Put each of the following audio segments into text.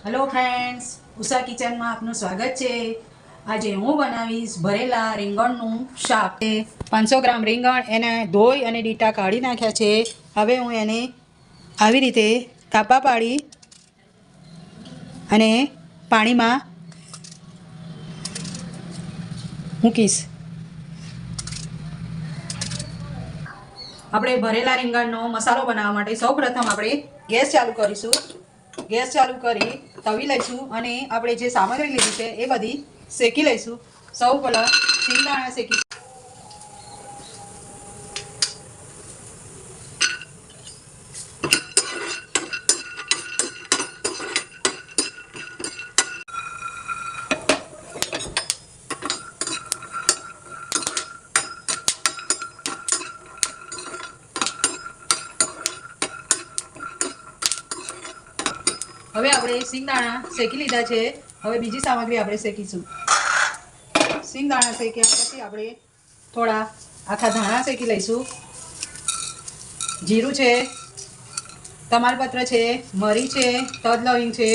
Hello friends, Usha kitchen में आपનું સ્વાગત છે। આજે હું બનાવીશ ભરેલા રીંગણનું શાક। 500 ગ્રામ રીંગણ એને ધોઈ અને ડીટા કાઢી નાખ્યા છે। હવે હું એને આવી રીતે કાપા પાડી અને પાણીમાં મૂકીશ। આપણે ભરેલા રીંગણનો મસાલો બનાવવા માટે સૌપ્રથમ આપણે ગેસ ચાલુ કરીશું। ગેસ ચાલુ કરી તવી લઈશું અને આપણે જે સામગ્રી લીધી છે એ બધી શેકી લઈશું। સૌ પહેલાં સિંગદાણા શેકી। હવે આપણે સિંગદાણા શેકી લીધા છે। હવે બીજી સામગ્રી આપણે શેકીશું। સિંગદાણા શેક્યા પછી આપણે થોડા આખા ધાણા શેકી લઈશું। જીરું છે, તમાલપત્ર છે, મરી છે, તજ લવિંગ છે,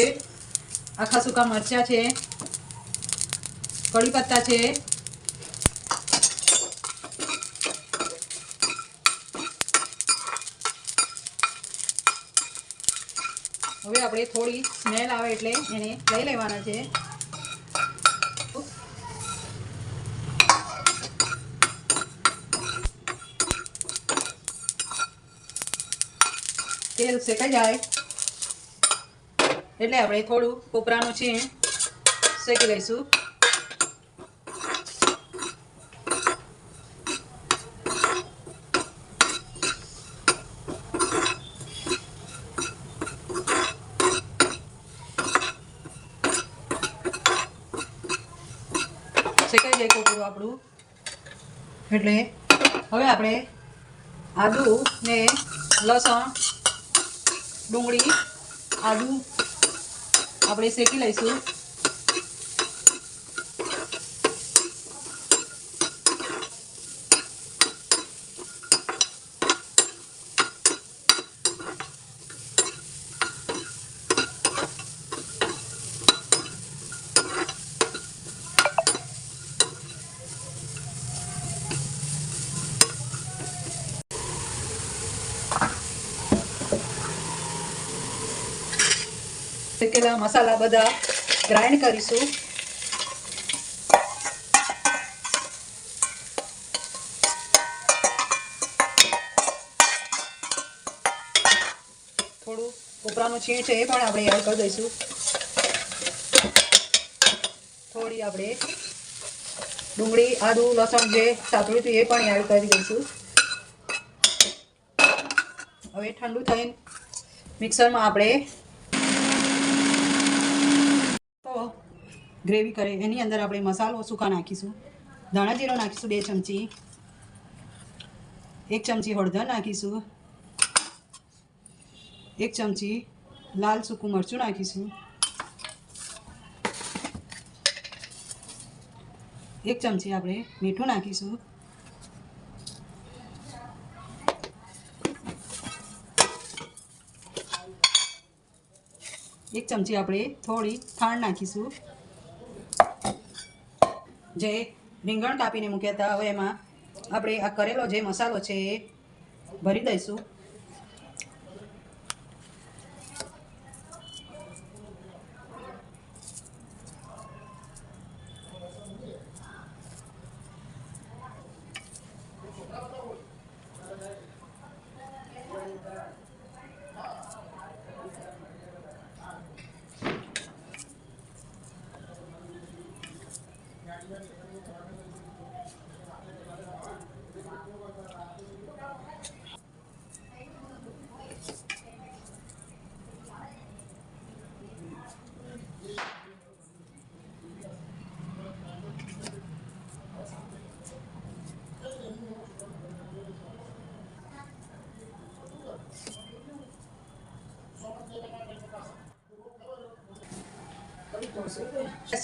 આખા સૂકા મરચાં છે, કડી પત્તા છે, હવે આપણે થોડી સ્મેલ આવે એટલે એને લઈ લેવાના છે। તેલ શેકાઈ જાય એટલે આપણે થોડું કોપરાનું છીણ શેકી લઈશું। શેકાઈ જાય કોપરું આપણું એટલે હવે આપણે આદુ ને લસણ, ડુંગળી, આદુ આપણે શેકી લઈશું। શેકેલા મસાલા બધા ગ્રાઇન્ડ કરીશું। થોડું કોપરાનું છીણ છે એ પણ આપણે એડ કરી દઈશું। થોડી આપણે ડુંગળી, આદુ, લસણ જે સાતળ્યું હતું એ પણ એડ કરી દઈશું। હવે ઠંડુ થઈને મિક્સરમાં આપણે ગ્રેવી કરે એની અંદર આપણે મસાલો સૂકા નાખીશું। ધાણા જીરો નાખીશું 2 ચમચી, 1 ચમચી હળદર નાખીશું, 1 ચમચી લાલ સૂકું મરચું નાખીશું, 1 ચમચી આપણે મીઠું નાખીશું, 1 ચમચી આપણે થોડી ખાંડ નાખીશું। જે રીંગણ કાપીને મૂક્યા હતા હવે એમાં આપણે આ કરેલો જે મસાલો છે એ ભરી દઈશું।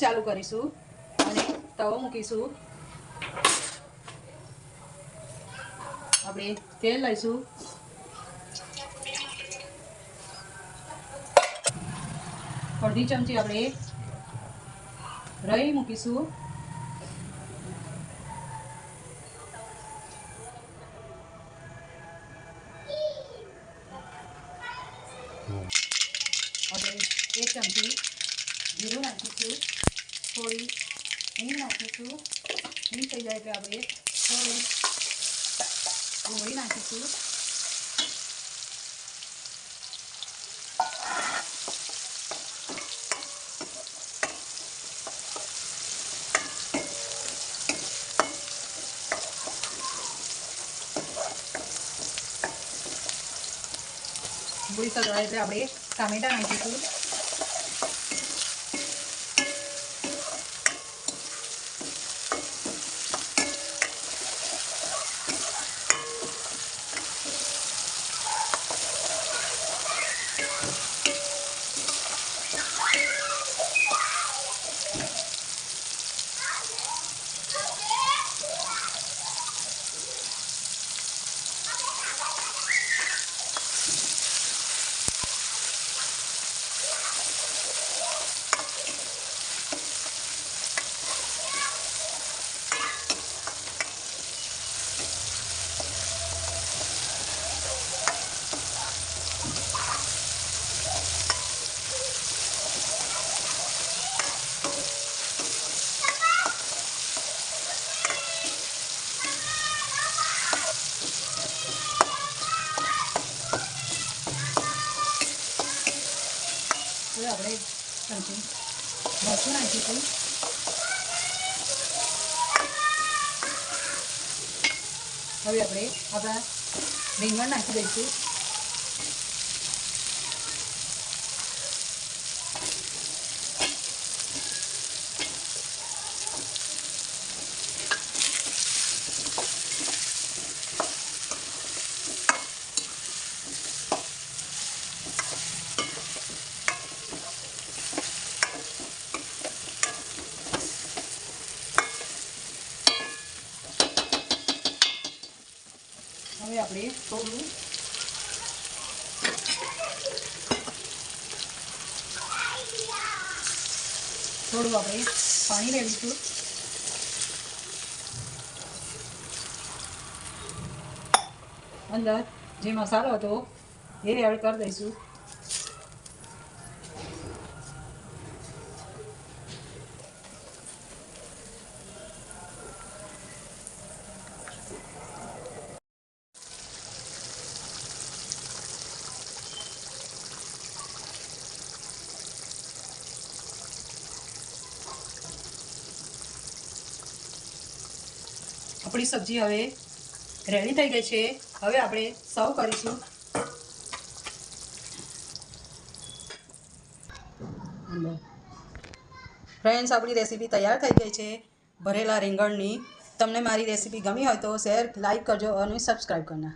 ચાલુ કરીશું અને તવો મૂકીશું। આપણે તેલ લઈશું, અડધી ચમચી આપણે રાઈ મૂકીશું. આપણે 1 ચમચી જીરું નાખીશું. થોડી હિંગ નાખીશું. હિંગ થઈ જાય એટલે આપણે થોડી ડુંગળી નાખીશું. ડુંગળી સળવાય એટલે આપણે ટામેટાં નાખીશું. હવે આપણે ચમચી મરચું નાખીશું. હવે આપણે આપણા રીંગણ નાખી દઈશું. હવે આપણે થોડું આપણે પાણી રેડીશું. અંદર જે મસાલો હતો એ એડ કરી દઈશું. આપણી સબ્જી હવે રેડી થઈ ગઈ છે. હવે આપણે સર્વ કરીશું. ફ્રેન્ડ્સ, આપણી રેસીપી તૈયાર થઈ ગઈ છે ભરેલા રીંગણની. તમને મારી રેસીપી ગમી હોય તો શેર, લાઈક કરજો અને સબસ્ક્રાઈબ કરना.